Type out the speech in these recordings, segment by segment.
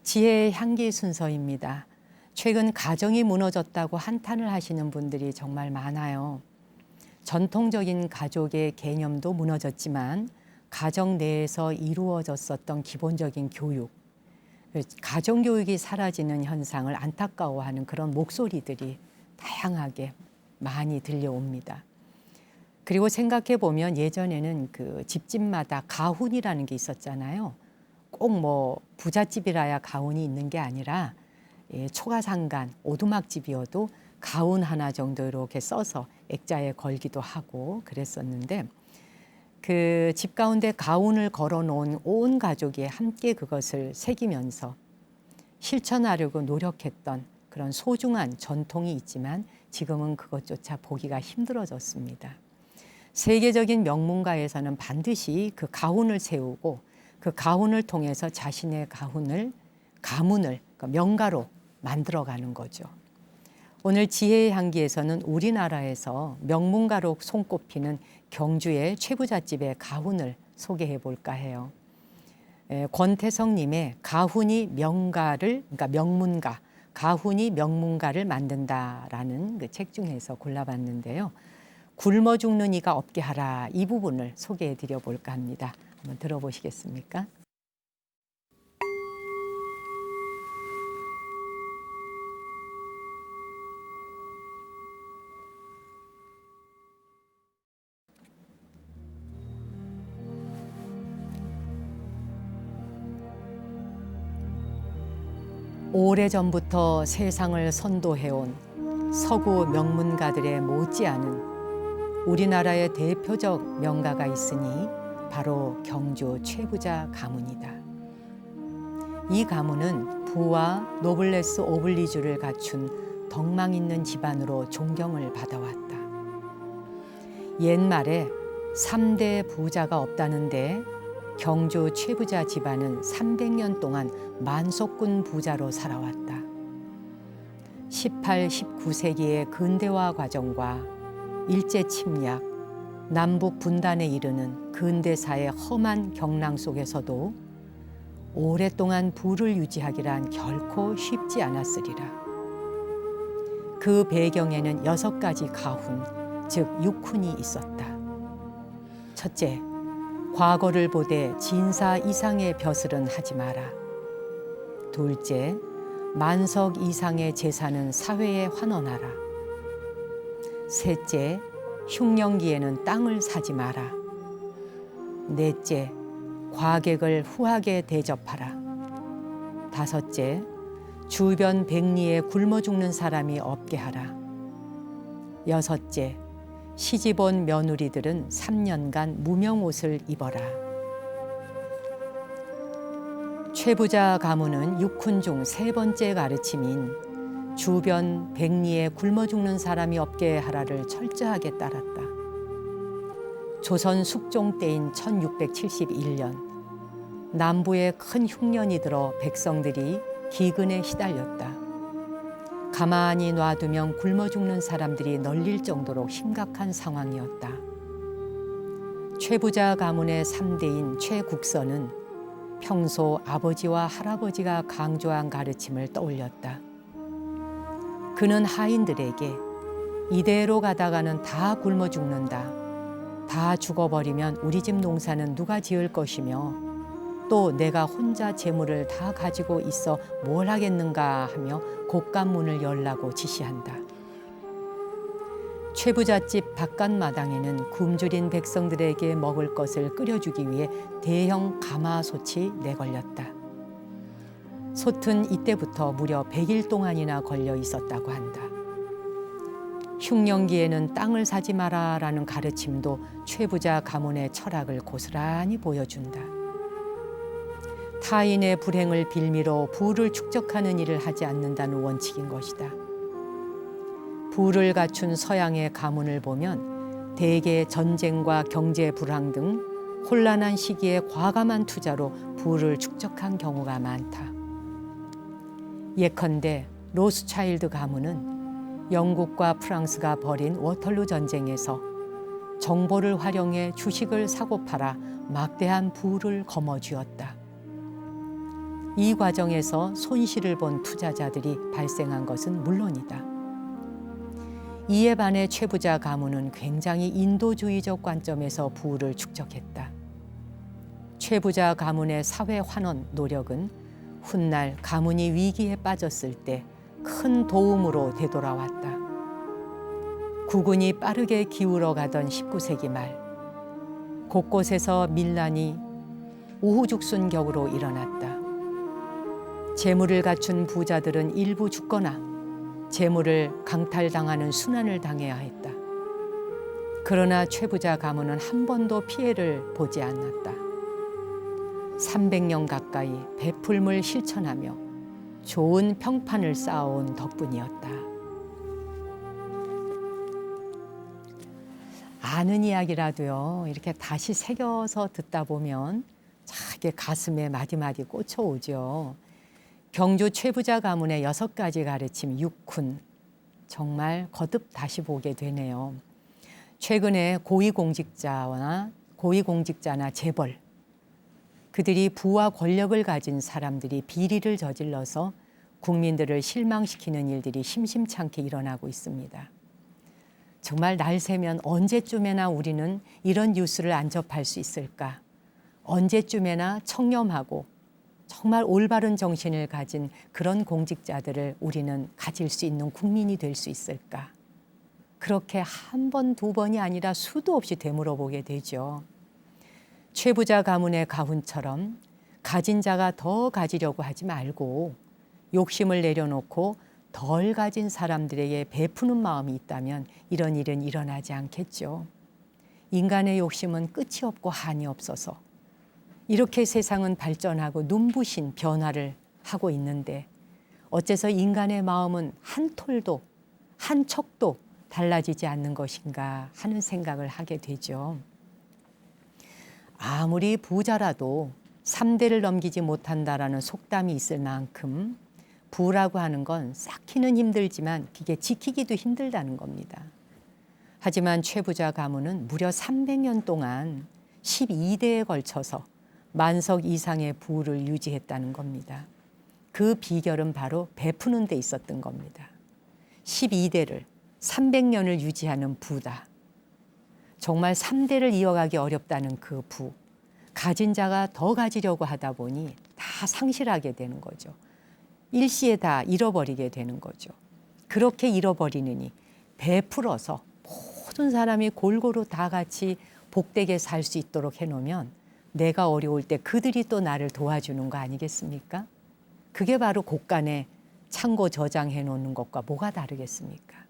지혜의 향기 순서입니다. 최근 가정이 무너졌다고 한탄을 하시는 분들이 정말 많아요. 전통적인 가족의 개념도 무너졌지만 가정 내에서 이루어졌었던 기본적인 교육, 가정교육이 사라지는 현상을 안타까워하는 그런 목소리들이 다양하게 많이 들려옵니다. 그리고 생각해 보면 예전에는 그 집집마다 가훈이라는 게 있었잖아요. 꼭 뭐 부잣집이라야 가훈이 있는 게 아니라 초가상간, 오두막집이어도 가훈 하나 정도 이렇게 써서 액자에 걸기도 하고 그랬었는데 그 집 가운데 가훈을 걸어 놓은 온 가족이 함께 그것을 새기면서 실천하려고 노력했던 그런 소중한 전통이 있지만 지금은 그것조차 보기가 힘들어졌습니다. 세계적인 명문가에서는 반드시 그 가훈을 세우고 그 가훈을 통해서 자신의 가문을 그러니까 명가로 만들어가는 거죠. 오늘 지혜의 향기에서는 우리나라에서 명문가로 손꼽히는 경주의 최부잣집의 가훈을 소개해 볼까 해요. 권태성님의 가훈이 명가를, 그러니까 명문가, 가훈이 명문가를 만든다라는 그 책 중에서 골라봤는데요. 굶어 죽는 이가 없게 하라, 이 부분을 소개해 드려 볼까 합니다. 한번 들어보시겠습니까? 오래전부터 세상을 선도해온 서구 명문가들의 못지않은 우리나라의 대표적 명가가 있으니 바로 경주 최부자 가문이다. 이 가문은 부와 노블레스 오블리주를 갖춘 덕망 있는 집안으로 존경을 받아왔다. 옛말에 3대 부자가 없다는데 경주 최부자 집안은 300년 동안 만석군 부자로 살아왔다. 18, 19세기의 근대화 과정과 일제 침략, 남북 분단에 이르는 근대사의 험한 경랑 속에서도 오랫동안 부를 유지하기란 결코 쉽지 않았으리라. 그 배경에는 6가지 가훈, 즉 육훈이 있었다. 첫째, 과거를 보되 진사 이상의 벼슬은 하지 마라. 둘째, 만석 이상의 재산은 사회에 환원하라. 셋째, 흉년기에는 땅을 사지 마라. 넷째, 과객을 후하게 대접하라. 다섯째, 주변 백리에 굶어 죽는 사람이 없게 하라. 여섯째, 시집온 며느리들은 3년간 무명옷을 입어라. 최부자 가문은 육훈 중 3번째 가르침인 주변 백리에 굶어 죽는 사람이 없게 하라를 철저하게 따랐다. 조선 숙종 때인 1671년 남부에 큰 흉년이 들어 백성들이 기근에 시달렸다. 가만히 놔두면 굶어 죽는 사람들이 널릴 정도로 심각한 상황이었다. 최부자 가문의 3대인 최국선은 평소 아버지와 할아버지가 강조한 가르침을 떠올렸다. 그는 하인들에게 이대로 가다가는 다 굶어 죽는다. 다 죽어버리면 우리 집 농사는 누가 지을 것이며 또 내가 혼자 재물을 다 가지고 있어 뭘 하겠는가 하며 곡간문을 열라고 지시한다. 최부잣집 바깥마당에는 굶주린 백성들에게 먹을 것을 끓여주기 위해 대형 가마솥이 내걸렸다. 솥은 이때부터 무려 100일 동안이나 걸려 있었다고 한다. 흉년기에는 땅을 사지 마라라는 가르침도 최부자 가문의 철학을 고스란히 보여준다. 타인의 불행을 빌미로 부를 축적하는 일을 하지 않는다는 원칙인 것이다. 부를 갖춘 서양의 가문을 보면 대개 전쟁과 경제 불황 등 혼란한 시기에 과감한 투자로 부를 축적한 경우가 많다. 예컨대 로스차일드 가문은 영국과 프랑스가 벌인 워털루 전쟁에서 정보를 활용해 주식을 사고 팔아 막대한 부를 거머쥐었다. 이 과정에서 손실을 본 투자자들이 발생한 것은 물론이다. 이에 반해 최부자 가문은 굉장히 인도주의적 관점에서 부를 축적했다. 최부자 가문의 사회 환원 노력은 훗날 가문이 위기에 빠졌을 때 큰 도움으로 되돌아왔다. 국운이 빠르게 기울어 가던 19세기 말, 곳곳에서 밀란이 우후죽순격으로 일어났다. 재물을 갖춘 부자들은 일부 죽거나 재물을 강탈당하는 순환을 당해야 했다. 그러나 최부자 가문은 한 번도 피해를 보지 않았다. 300년 가까이 베풀물 실천하며 좋은 평판을 쌓아온 덕분이었다. 아는 이야기라도요, 이렇게 다시 새겨서 듣다 보면 자기 가슴에 마디마디 꽂혀오죠. 경주 최부자 가문의 6가지 가르침 6훈, 정말 거듭 다시 보게 되네요. 최근에 고위공직자나 재벌, 그들이 부와 권력을 가진 사람들이 비리를 저질러서 국민들을 실망시키는 일들이 심심찮게 일어나고 있습니다. 정말 날 새면 언제쯤에나 우리는 이런 뉴스를 안 접할 수 있을까? 언제쯤에나 청렴하고 정말 올바른 정신을 가진 그런 공직자들을 우리는 가질 수 있는 국민이 될 수 있을까? 그렇게 한 번, 두 번이 아니라 수도 없이 되물어보게 되죠. 최부자 가문의 가훈처럼 가진 자가 더 가지려고 하지 말고 욕심을 내려놓고 덜 가진 사람들에게 베푸는 마음이 있다면 이런 일은 일어나지 않겠죠. 인간의 욕심은 끝이 없고 한이 없어서 이렇게 세상은 발전하고 눈부신 변화를 하고 있는데 어째서 인간의 마음은 한 톨도 한 척도 달라지지 않는 것인가 하는 생각을 하게 되죠. 아무리 부자라도 3대를 넘기지 못한다라는 속담이 있을 만큼 부라고 하는 건 쌓기는 힘들지만 그게 지키기도 힘들다는 겁니다. 하지만 최부자 가문은 무려 300년 동안 12대에 걸쳐서 만석 이상의 부를 유지했다는 겁니다. 그 비결은 바로 베푸는 데 있었던 겁니다. 12대를 300년을 유지하는 부다. 정말 3대를 이어가기 어렵다는 그 부. 가진 자가 더 가지려고 하다 보니 다 상실하게 되는 거죠. 일시에 다 잃어버리게 되는 거죠. 그렇게 잃어버리느니 베풀어서 모든 사람이 골고루 다 같이 복되게 살 수 있도록 해놓으면 내가 어려울 때 그들이 또 나를 도와주는 거 아니겠습니까? 그게 바로 곳간에 창고 저장해 놓는 것과 뭐가 다르겠습니까?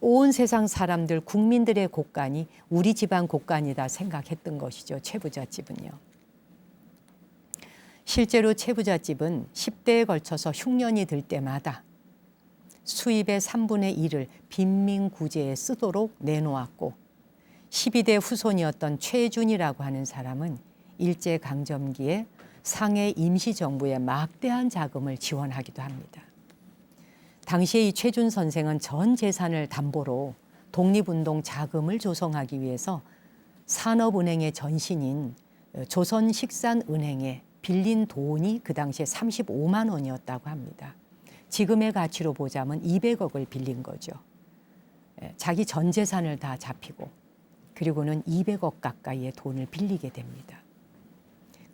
온 세상 사람들, 국민들의 곳간이 우리 집안 곳간이다 생각했던 것이죠. 최부잣집은요. 실제로 최부잣집은 10대에 걸쳐서 흉년이 들 때마다 수입의 3분의 1을 빈민구제에 쓰도록 내놓았고 12대 후손이었던 최준이라고 하는 사람은 일제강점기에 상해 임시정부에 막대한 자금을 지원하기도 합니다. 당시에 이 최준 선생은 전 재산을 담보로 독립운동 자금을 조성하기 위해서 산업은행의 전신인 조선식산은행에 빌린 돈이 그 당시에 35만 원이었다고 합니다. 지금의 가치로 보자면 200억을 빌린 거죠. 자기 전 재산을 다 잡히고 그리고는 200억 가까이의 돈을 빌리게 됩니다.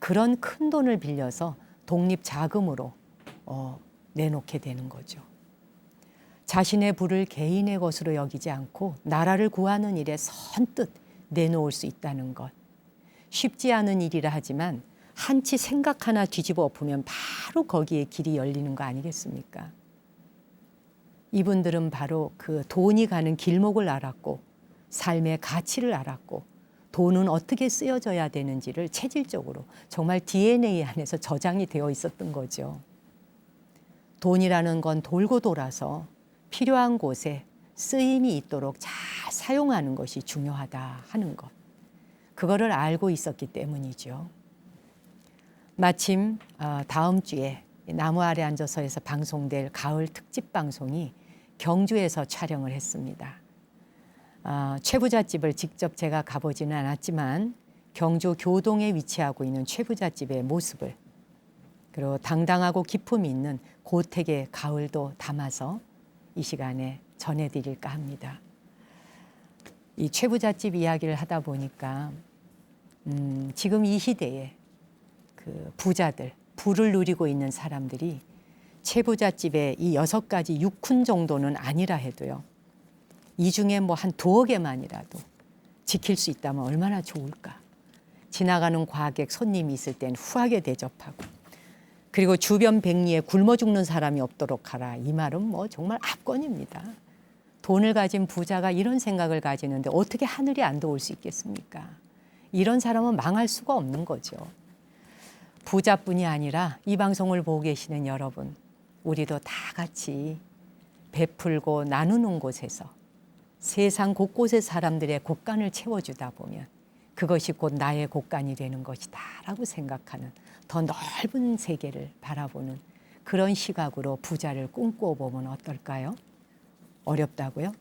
그런 큰 돈을 빌려서 독립자금으로 내놓게 되는 거죠. 자신의 부를 개인의 것으로 여기지 않고 나라를 구하는 일에 선뜻 내놓을 수 있다는 것. 쉽지 않은 일이라 하지만 한치 생각 하나 뒤집어 엎으면 바로 거기에 길이 열리는 거 아니겠습니까? 이분들은 바로 그 돈이 가는 길목을 알았고 삶의 가치를 알았고 돈은 어떻게 쓰여져야 되는지를 체질적으로 정말 DNA 안에서 저장이 되어 있었던 거죠. 돈이라는 건 돌고 돌아서 필요한 곳에 쓰임이 있도록 잘 사용하는 것이 중요하다 하는 것. 그거를 알고 있었기 때문이죠. 마침 다음 주에 나무 아래 앉아서에서 방송될 가을 특집 방송이 경주에서 촬영을 했습니다. 최부잣집을 직접 제가 가보지는 않았지만 경주 교동에 위치하고 있는 최부잣집의 모습을 그리고 당당하고 기품이 있는 고택의 가을도 담아서 이 시간에 전해드릴까 합니다. 이 최부잣집 이야기를 하다 보니까 지금 이 시대에 그 부자들, 부를 누리고 있는 사람들이 최부잣집의 이 6가지 육훈 정도는 아니라 해도요. 이 중에 뭐 한 2개만이라도 지킬 수 있다면 얼마나 좋을까. 지나가는 과객, 손님이 있을 땐 후하게 대접하고, 그리고 주변 백리에 굶어 죽는 사람이 없도록 하라. 이 말은 뭐 정말 압권입니다. 돈을 가진 부자가 이런 생각을 가지는데 어떻게 하늘이 안 도울 수 있겠습니까? 이런 사람은 망할 수가 없는 거죠. 부자뿐이 아니라 이 방송을 보고 계시는 여러분, 우리도 다 같이 베풀고 나누는 곳에서 세상 곳곳의 사람들의 곳간을 채워주다 보면 그것이 곧 나의 곳간이 되는 것이다 라고 생각하는 더 넓은 세계를 바라보는 그런 시각으로 부자를 꿈꿔보면 어떨까요? 어렵다고요?